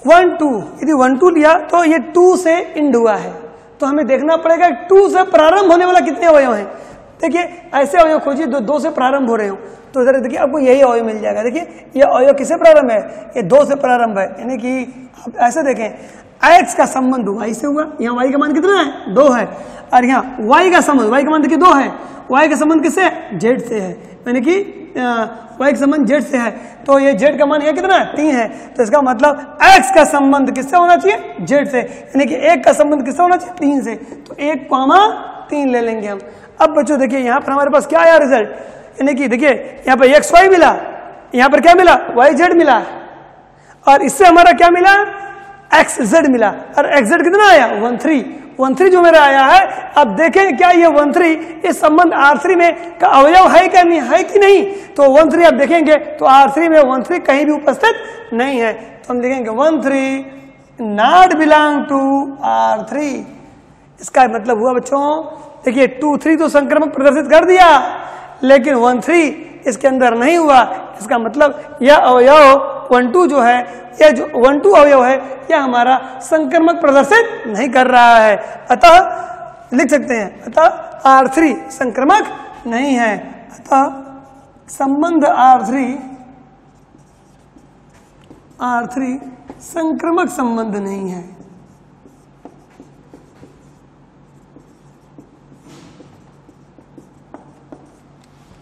1 2 यदि 1 2 लिया तो ये 2 से इंड हुआ है, तो हमें देखना पड़ेगा 2 से प्रारंभ होने वाला कितने अवयव हैं। देखिए ऐसे अवयव खोजिए जो 2 से प्रारंभ हो रहे हो, तो इधर देखिए आपको यही अवयव मिल जाएगा। देखिए ये अवयव किससे प्रारंभ है, ये 2 से प्रारंभ है, यानी कि आप ऐसे देखें x का संबंध y से हुआ, यहाँ y का मान कितना है 2 है, और यहाँ y का संबंध, y का मान देखिए 2 है, y का संबंध किससे है z से है, यानी कि y का संबंध z से है, तो ये z का मान यहाँ कितना है 3 है, तो इसका मतलब x का संबंध किससे होना चाहिए z से, यानी कि 1 का संबंध किससे होना चाहिए 3 से, तो 1,3 ले लेंगे हम। अब बच्चों देखिए यहाँ पर हमारे पास क्या आया रिजल्ट, यानी कि देखिए यहाँ पर एक्स वाई मिला, यहाँ पर क्या मिला वाई जेड मिला, और इससे हमारा क्या मिला एक्स जेड मिला, और एक्स जेड कितना आया 1,3 जो मेरा आया है। अब देखें क्या ये 1,3 इस संबंध R3 में का अवयव है क्या नहीं है कि नहीं, तो 1,3 आप देखेंगे तो R3 में 1,3 कहीं भी उपस्थित नहीं है, तो हम लिखेंगे 1,3 नॉट बिलोंग टू R3। इसका मतलब हुआ बच्चों देखिए 2 3 तो संक्रमक प्रदर्शित कर दिया, लेकिन 1 3 इसके अंदर नहीं हुआ। इसका मतलब यह अवयव 1 2 जो है, यह जो 1 2 अवयव है, यह हमारा संक्रमक प्रदर्शित नहीं कर रहा है, अतः लिख सकते हैं अतः R3 संक्रमक नहीं है, अतः संबंध R3 संक्रमक संबंध नहीं है।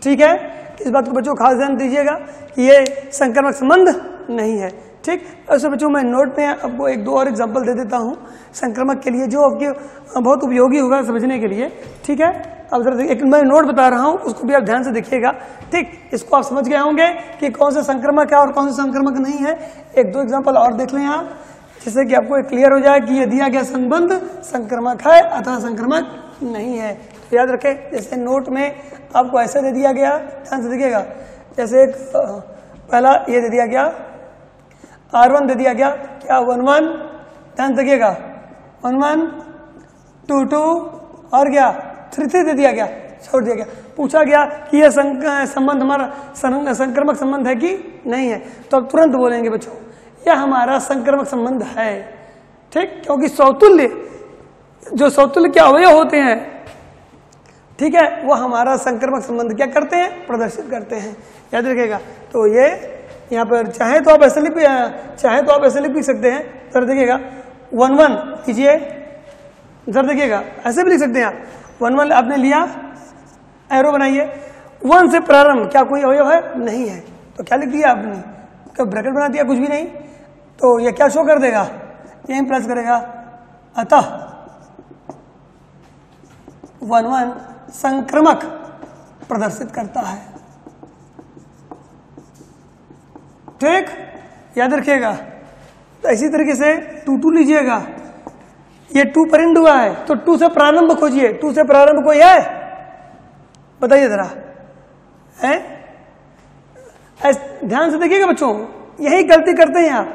ठीक है, इस बात को बच्चों खास ध्यान दीजिएगा कि ये संक्रमक संबंध नहीं है। ठीक, ऐसे बच्चों मैं नोट में आपको 1 2 और एग्जांपल दे देता हूँ संक्रमक के लिए, जो आपके बहुत उपयोगी होगा समझने के लिए। ठीक है, अब जरा एक मैं नोट बता रहा हूँ, उसको भी आप ध्यान से देखिएगा। ठीक, इसको आप समझ गए होंगे कि कौन सा संक्रमक है और कौन सा संक्रमक नहीं है। 1 2 एग्जाम्पल और देख लें आप, जिससे कि आपको क्लियर हो जाए कि ये दिया गया संबंध संक्रमक है अथवा संक्रमक नहीं है। तो याद रखें, जैसे नोट में आपको ऐसे दे दिया गया, ध्यान से देखिएगा, जैसे एक पहला ये दे दिया गया R1 दे दिया गया क्या 1 1, ध्यान से देखिएगा 1 1 2 2 और क्या 3 3 दे दिया गया, छोड़ दिया गया। पूछा गया कि यह संबंध हमारा संक्रमक संबंध है कि नहीं है, तो अब तुरंत बोलेंगे बच्चों यह हमारा संक्रमक संबंध है। ठीक, क्योंकि सौतुल्य जो सौतुल्य के अवयव होते हैं, ठीक है, वो हमारा संक्रमक संबंध क्या करते हैं, प्रदर्शित करते हैं। याद रखिएगा। तो ये यहाँ पर चाहे तो आप ऐसे लिख भी सकते हैं। जरा देखिएगा 1 1 लीजिए, जरा देखिएगा ऐसे भी लिख सकते हैं आप। 1 1 आपने लिया, एरो बनाइए, 1 से प्रारंभ क्या कोई अवयव है, नहीं है, तो क्या लिख दिया आपने, क्या ब्रैकेट बना दिया, कुछ भी नहीं, तो ये क्या शो कर देगा, ये प्लस करेगा, अतः 1 1 संक्रमक प्रदर्शित करता है। ठीक, याद रखिएगा। तो इसी तरीके से 2 2 लीजिएगा, ये 2 पर इंड हुआ है, तो 2 से प्रारंभ खोजिए। 2 से प्रारंभ कोई है, बताइए जरा, है? ध्यान से देखिएगा बच्चों, यही गलती करते हैं आप।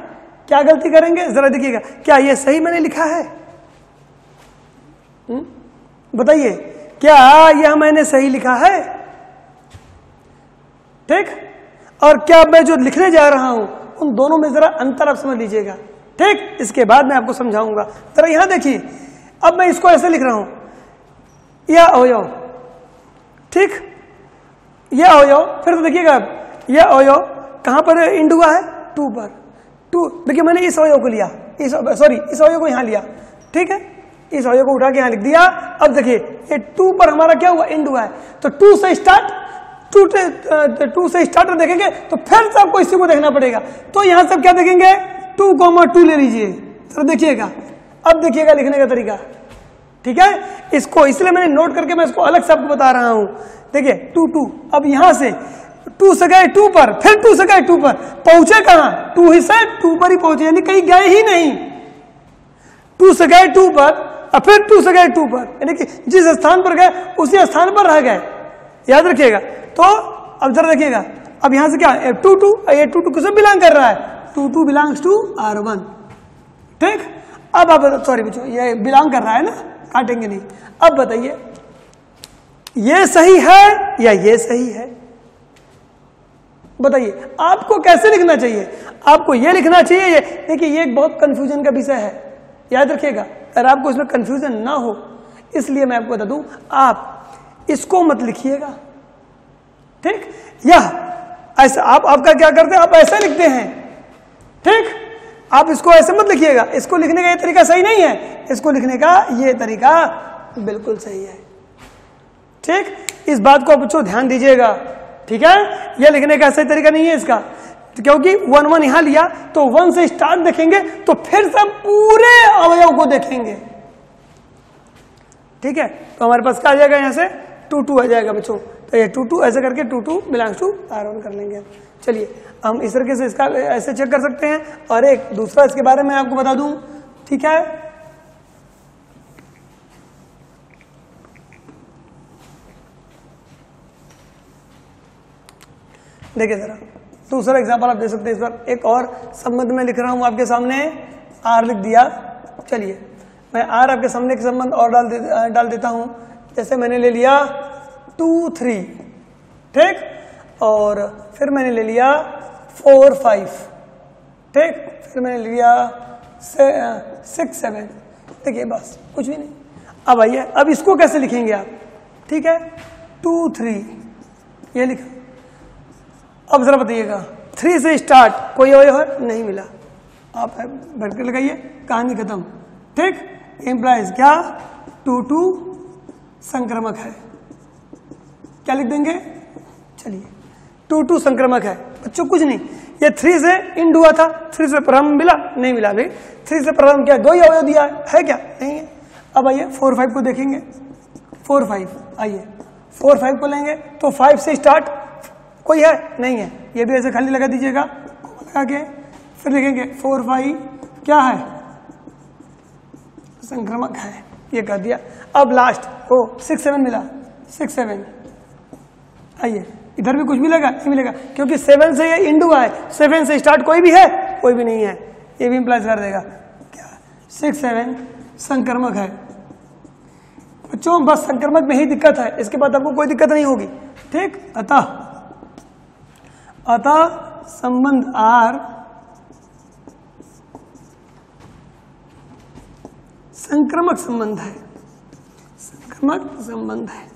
क्या गलती करेंगे, जरा देखिएगा, क्या ये सही मैंने लिखा है? बताइए, क्या यह मैंने सही लिखा है? ठीक, और क्या मैं जो लिखने जा रहा हूं उन दोनों में जरा अंतर आप समझ लीजिएगा। ठीक, इसके बाद मैं आपको समझाऊंगा। जरा यहां देखिए, अब मैं इसको ऐसे लिख रहा हूं, यह अवयव, ठीक, यह अवयव, फिर तो देखिएगा यह अवयव कहां पर इंड हुआ है, 2 पर। 2, देखिए मैंने इस अवयव को लिया, इस अवयव को यहां लिया, ठीक है, इस अवयव को उठा के यहां लिख दिया। अब देखिए ये 2 पर हमारा क्या हुआ, इंड हुआ है, तो 2 से स्टार्ट देखेंगे तो फिर से आपको इसी को देखना पड़ेगा। तो यहां से क्या देखेंगे, 2,2 ले लीजिए, तो देखिएगा। अब देखिएगा लिखने का तरीका, ठीक है, इसको इसलिए मैंने नोट करके मैं इसको अलग से आपको बता रहा हूं। देखिए 2 2, अब यहां से 2 से गए 2 पर, फिर 2 से गए 2 पर, पहुंचे कहां, 2 ही से 2 पर ही पहुंचे, यानी कहीं गए ही नहीं। 2 से गए 2 पर, और फिर 2 से गए 2 पर, यानी कि जिस स्थान पर गए उसी स्थान पर रह गए। याद रखिएगा। तो अब जरा देखिएगा, अब यहां से क्या 2 2, ये 2 2 किसे बिलोंग कर रहा है, 2 2 बिलोंग्स टू R1। ठीक, अब आप सॉरी बच्चों, ये बिलोंग कर रहा है ना, काटेंगे नहीं। अब बताइए ये सही है या ये सही है? बताइए आपको कैसे लिखना चाहिए? आपको ये लिखना चाहिए। देखिए ये एक बहुत कंफ्यूजन का विषय है, याद रखिएगा। अगर आपको इसमें कंफ्यूजन ना हो, इसलिए मैं आपको बता दूं, आप इसको मत लिखिएगा, ठीक? या ऐसा आपका क्या करते हैं, आप ऐसा लिखते हैं, ठीक? आप इसको ऐसे मत लिखिएगा। इसको लिखने का ये तरीका सही नहीं है, इसको लिखने का ये तरीका बिल्कुल सही है, ठीक? इस बात को आप बच्चों ध्यान दीजिएगा, ठीक है? यह लिखने का सही तरीका नहीं है इसका, क्योंकि 1 1 यहां लिया तो 1 से स्टार्ट देखेंगे तो फिर से पूरे अवयव को देखेंगे, ठीक है? तो हमारे पास क्या आ जाएगा, यहां से 2 2 आ जाएगा बच्चों। तो ये 2 2 ऐसे करके 2 2 बिलोंग्स टू R1 कर लेंगे। चलिए हम इस तरीके से इसका ऐसे चेक कर सकते हैं। और एक दूसरा इसके बारे में आपको बता दूं, ठीक है? देखिए जरा दूसरा एग्जांपल आप दे सकते हैं। इस बार एक और संबंध में लिख रहा हूं आपके सामने, R लिख दिया। चलिए मैं R आपके सामने एक संबंध और डाल देता हूं। जैसे मैंने ले लिया 2 3, ठीक? और फिर मैंने ले लिया 4 5, ठीक? फिर मैंने ले लिया 6 7। देखिए बस कुछ भी नहीं। अब आइए, अब इसको कैसे लिखेंगे आप, ठीक है? 2 3 ये लिखा। अब जरा बताइएगा 3 से स्टार्ट कोई अवयव नहीं मिला, आप बैठ लगाइए, कहानी खत्म, ठीक? एम्प्लाइज क्या 2 2 संक्रमक है, क्या लिख देंगे? चलिए 2 2 संक्रमक है बच्चों, कुछ नहीं। ये 3 से इंड हुआ था, 3 से प्रारंभ मिला नहीं मिला भाई। 3 से प्रारंभ क्या 2 ही अवयव दिया है क्या? नहीं है। अब आइए 4 5 को देखेंगे। 4 5 आइए 4 5 को लेंगे तो 5 से स्टार्ट कोई है नहीं है, ये भी ऐसे खाली लगा दीजिएगा, लगा के फिर लिखेंगे 4 5 क्या है, संक्रमक है, ये कर दिया। अब लास्ट 6 7 मिला, 6 7 आइए इधर भी कुछ मिलेगा नहीं मिलेगा, क्योंकि 7 से ये इंड हुआ है। 7 से स्टार्ट कोई भी है, कोई भी नहीं है, ये भी इंप्लाइज कर देगा क्या 6 7 संक्रमक है। बच्चों बस संक्रमक में ही दिक्कत है, इसके बाद आपको कोई दिक्कत नहीं होगी, ठीक? अतः संबंध R संक्रमक संबंध है, संक्रमक संबंध है,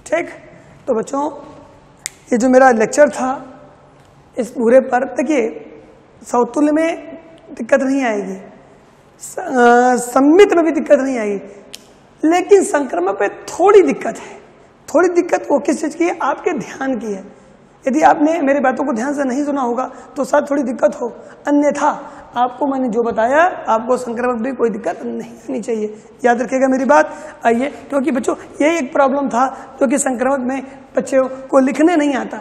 ठीक? तो बच्चों ये जो मेरा लेक्चर था इस पूरे पर, देखिए समतुल्य में दिक्कत नहीं आएगी, सम्मित में भी दिक्कत नहीं आएगी, लेकिन संक्रमण पे थोड़ी दिक्कत है। थोड़ी दिक्कत वो किस चीज की है? आपके ध्यान की है। यदि आपने मेरी बातों को ध्यान से नहीं सुना होगा तो शायद थोड़ी दिक्कत हो, अन्यथा आपको मैंने जो बताया आपको संक्रमण भी कोई दिक्कत नहीं आनी चाहिए, याद रखिएगा मेरी बात। आइए, क्योंकि बच्चों ये एक प्रॉब्लम था जो कि संक्रमण में बच्चों को लिखने नहीं आता,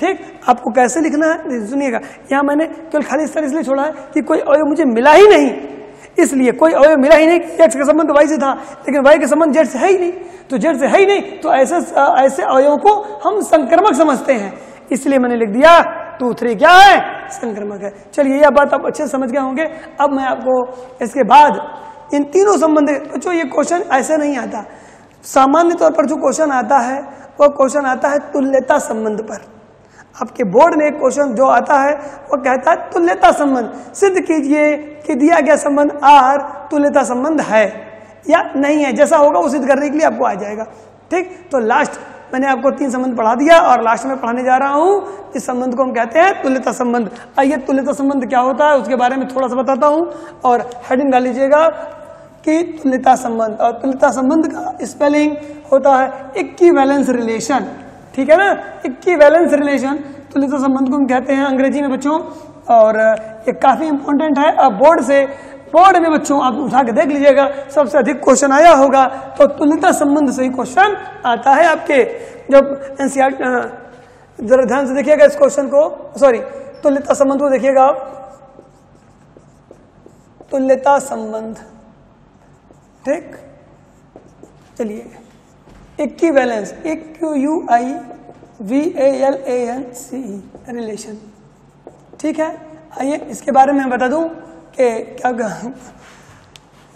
ठीक? आपको कैसे लिखना है सुनिएगा। यहाँ मैंने केवल खाली इस तरह इसलिए छोड़ा है कि कोई अवयव मुझे मिला ही नहीं, इसलिए कोई अवयव मिला ही नहीं। एक्स का संबंध वाई से था, लेकिन वाई का संबंध जेड से है ही नहीं, तो जेड से है ही नहीं, तो ऐसे अवयवों को हम संक्रमक समझते हैं, इसलिए मैंने लिख दिया 2 3 क्या है, संक्रमक है। चलिए यह बात आप अच्छे से समझ गए होंगे। अब मैं आपको इसके बाद इन तीनों संबंध, बच्चों ये क्वेश्चन ऐसे नहीं आता, सामान्य तौर पर जो क्वेश्चन आता है वह क्वेश्चन आता है तुल्यता संबंध पर। आपके बोर्ड में एक क्वेश्चन जो आता है वो कहता है तुल्यता संबंध सिद्ध कीजिए कि दिया गया संबंध R तुल्यता संबंध है या नहीं है, जैसा होगा वो सिद्ध करने के लिए आपको आ जाएगा, ठीक? तो लास्ट मैंने आपको 3 संबंध पढ़ा दिया और लास्ट में पढ़ाने जा रहा हूं इस संबंध को हम कहते हैं तुल्यता संबंध। आइए तुल्यता संबंध क्या होता है उसके बारे में थोड़ा सा बताता हूं और हेडिंग डाल लीजिएगा कि तुल्यता संबंध। और तुल्यता संबंध का स्पेलिंग होता है इक्विवेलेंस रिलेशन, ठीक है ना? इक्विवेलेंस रिलेशन तुल्यता संबंध को हम कहते हैं अंग्रेजी में बच्चों, और ये काफी इंपॉर्टेंट है। अब बोर्ड में बच्चों आप उठा के देख लीजिएगा, सबसे अधिक क्वेश्चन आया होगा तो तुल्यता संबंध से ही क्वेश्चन आता है आपके। जब एनसीईआरटी जरा ध्यान से देखिएगा इस क्वेश्चन को, सॉरी तुल्यता संबंध को देखिएगा आप, तुल्यता संबंध, ठीक? चलिए इक्विवेलेंस, IQUIVALANCE रिलेशन, ठीक है? आइए इसके बारे में बता दूं कि क्या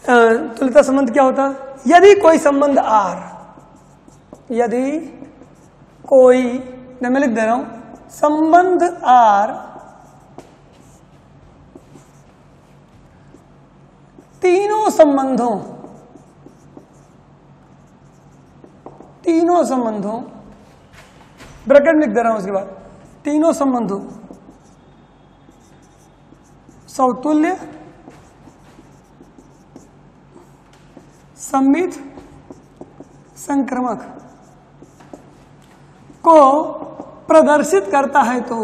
तुल्यता संबंध क्या होता? यदि कोई संबंध R, यदि कोई, मैं लिख दे रहा हूं, संबंध R तीनों संबंधों ब्रैकेट में लिख दे रहा हूं, उसके बाद तीनों संबंधों समतुल्य, सममित, संक्रमक को प्रदर्शित करता है तो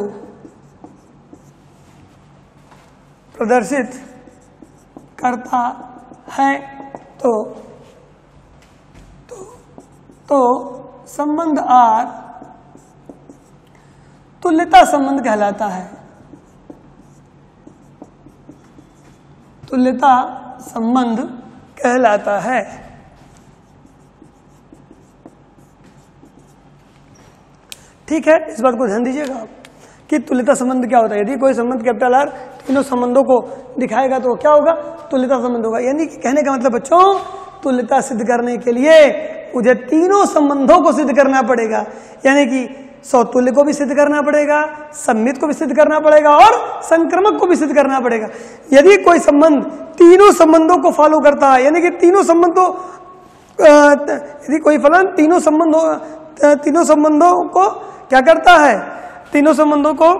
संबंध R तुल्यता संबंध कहलाता है। तुल्यता संबंध कहलाता है। ठीक है, इस बात को ध्यान दीजिएगा आप कि तुल्यता संबंध क्या होता है। यदि कोई संबंध कैपिटल R तीनों संबंधों को दिखाएगा तो क्या होगा? तुल्यता संबंध होगा। यानी कि कहने का मतलब बच्चों, तुल्यता सिद्ध करने के लिए मुझे तीनों संबंधों को सिद्ध करना पड़ेगा। यानी कि सौतुल्य को भी सिद्ध करना पड़ेगा, सम्मित को भी सिद्ध करना पड़ेगा और संक्रमक को भी सिद्ध करना पड़ेगा। यदि कोई संबंध तीनों संबंधों को फॉलो करता है, यानी कि तीनों संबंधों, यदि कोई फलन तीनों संबंधों को क्या करता है? तीनों संबंधों को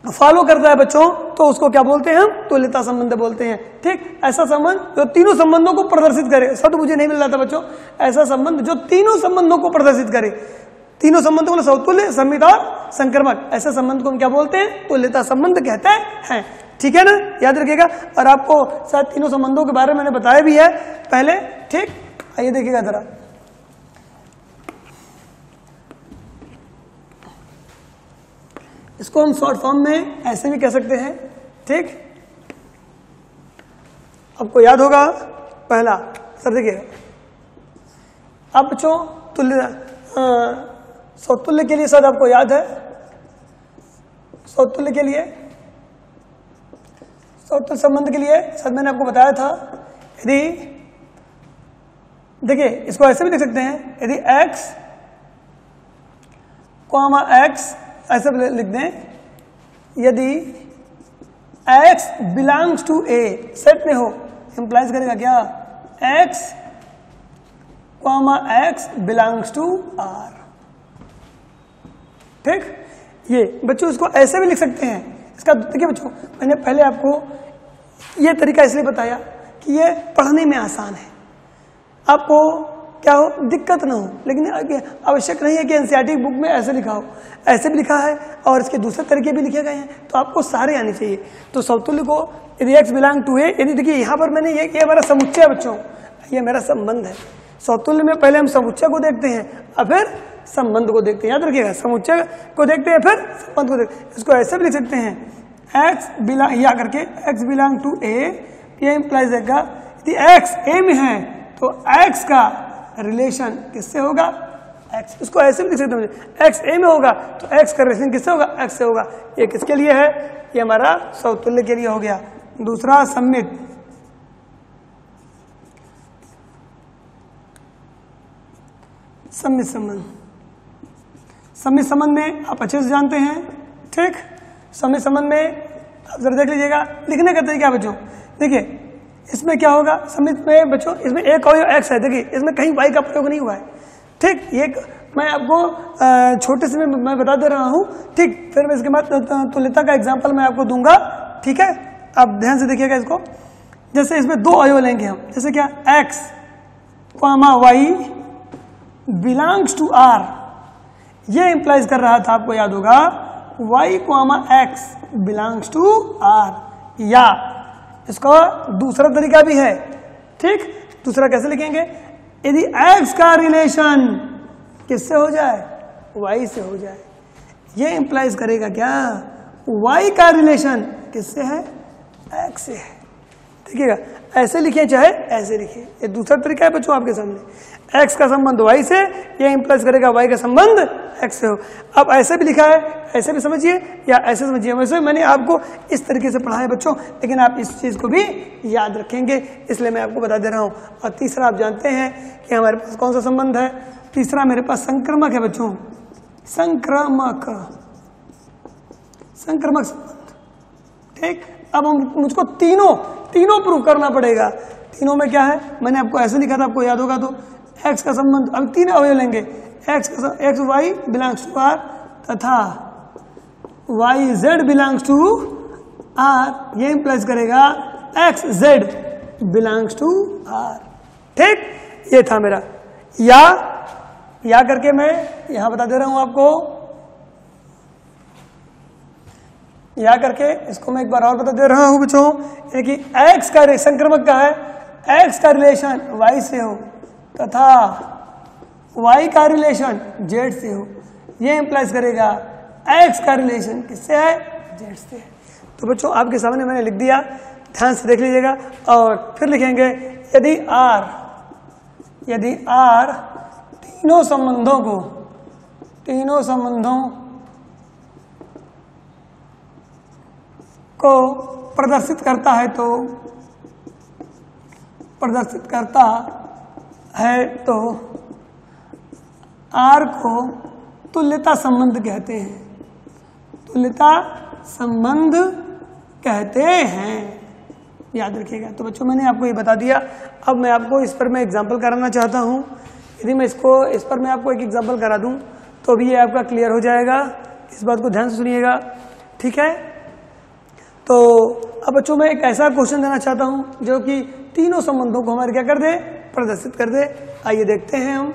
फॉलो करता है बच्चों, तो उसको क्या बोलते हैं? हम तुल्यता संबंध बोलते हैं। ठीक, ऐसा संबंध जो तीनों संबंधों को प्रदर्शित करे। शब्द मुझे नहीं मिल रहा था बच्चों। ऐसा संबंध जो तीनों संबंधों को प्रदर्शित करे, तीनों संबंधों को सौतुल्य, सम्मित और संक्रमक, ऐसे संबंध को हम क्या बोलते हैं? तुल्यता संबंध कहते हैं। ठीक है ना, याद रखिएगा। और आपको शायद तीनों संबंधों के बारे में मैंने बताया भी है पहले। ठीक, आइए देखिएगा जरा। इसको हम शॉर्ट फॉर्म में ऐसे भी कह सकते हैं। ठीक, आपको याद होगा पहला सर, देखिए अब बच्चों सौतुल्य के लिए शायद आपको याद है, सौतुल्य के लिए, सौतुल्य संबंध के लिए शायद मैंने आपको बताया था। यदि देखिए इसको ऐसे भी लिख सकते हैं, यदि x, ऐसे लिख दें, यदि x belongs to A set में हो, इंप्लाइज करेगा क्या? x belongs to R। ठीक, ये बच्चों इसको ऐसे भी लिख सकते हैं। इसका देखिए बच्चों, मैंने पहले आपको ये तरीका इसलिए बताया कि ये पढ़ने में आसान है, आपको क्या हो, दिक्कत ना हो। लेकिन आवश्यक नहीं है कि एनसीईआरटी बुक में ऐसे लिखा हो, ऐसे भी लिखा है और इसके दूसरे तरीके भी लिखे गए हैं, तो आपको सारे आने चाहिए। तो सौतुल्य को यदि x बिलोंग टू A, यदि देखिए यहाँ पर मैंने ये हमारा समुच्चय है बच्चों, ये मेरा संबंध है। सौतुल्य में पहले हम समुच्चय को देखते हैं और फिर संबंध को देखते हैं। याद रखिएगा, समुच्चय को देखते हैं फिर संबंध को देखते हैं। इसको ऐसे भी लिख सकते हैं, x बिलोंग टू A, ये इंप्लाइज देगा यदि x A में है तो x का रिलेशन किससे होगा? x। इसको ऐसे भी लिख सकते हैं, x A में होगा तो x का रिलेशन किससे होगा? x से होगा। ये किसके लिए है? ये हमारा सौतुल्य के लिए हो गया। दूसरा सम्मित, सम्मित संबंध में आप अच्छे से जानते हैं। ठीक, सम्मित संबंध में आप जरा देख लीजिएगा, लिखने का तरीका बच्चों। देखिए इसमें क्या होगा, सम्मित में बच्चों, इसमें एक और x है। देखिए इसमें कहीं y का प्रयोग नहीं हुआ है। ठीक, ये मैं आपको छोटे से मैं बता दे रहा हूँ। ठीक, फिर मैं इसके बाद तुल्यता का एग्जाम्पल मैं आपको दूंगा। ठीक है, आप ध्यान से देखिएगा इसको। जैसे इसमें दो अवयव लेंगे हम, जैसे क्या, x, y belongs to R। ये इंप्लाइज कर रहा था, आपको याद होगा, y, x belongs to R। या इसका दूसरा तरीका भी है। ठीक, दूसरा कैसे लिखेंगे? यदि x का रिलेशन किससे हो जाए? y से हो जाए। ये इंप्लाइज करेगा क्या? y का रिलेशन किससे है? x से है। देखिएगा ऐसे लिखें चाहे ऐसे लिखें, ये दूसरा तरीका है बच्चों आपके सामने। x का संबंध y से, ये इंप्लाइज करेगा y का संबंध x से हो। अब ऐसे भी लिखा है, ऐसे भी समझिए या ऐसे समझिए, वैसे मैंने आपको इस तरीके से पढ़ा है बच्चों, लेकिन आप इस चीज को भी याद रखेंगे, इसलिए मैं आपको बता दे रहा हूँ। और तीसरा आप जानते हैं कि हमारे पास कौन सा संबंध है, तीसरा मेरे पास संक्रमक है बच्चों, संक्रामक संबंध। ठीक, अब मुझको तीनों प्रूव करना पड़ेगा। तीनों में क्या है, मैंने आपको ऐसे लिखा था, आपको याद होगा तो x का संबंध, अब तीन अवयव लेंगे, x y belongs to r तथा y z belongs to r, ये इंप्लाइज करेगा x z belongs to r। ठीक, ये था मेरा या करके मैं यहां बता दे रहा हूं आपको, या करके इसको मैं एक बार और बता दे रहा हूं बच्चों, कि x का संक्रमक का है, x का रिलेशन y से हो तथा y का रिलेशन z से हो, ये इंप्लाइज करेगा x का रिलेशन किससे है, z से है। तो बच्चों आपके सामने मैंने लिख दिया, ध्यान से देख लीजिएगा। और फिर लिखेंगे यदि r तीनों संबंधों को प्रदर्शित करता है तो R को तुल्यता संबंध कहते हैं, याद रखिएगा। तो बच्चों मैंने आपको ये बता दिया। अब मैं आपको इस पर मैं एग्जाम्पल कराना चाहता हूँ। यदि मैं इस पर मैं आपको एक एग्जाम्पल करा दूँ तो भी ये आपका क्लियर हो जाएगा, इस बात को ध्यान से सुनिएगा, ठीक है। तो अब बच्चों मैं एक ऐसा क्वेश्चन देना चाहता हूं जो कि तीनों संबंधों को हमारे क्या कर दे, प्रदर्शित कर दे। आइए देखते हैं हम।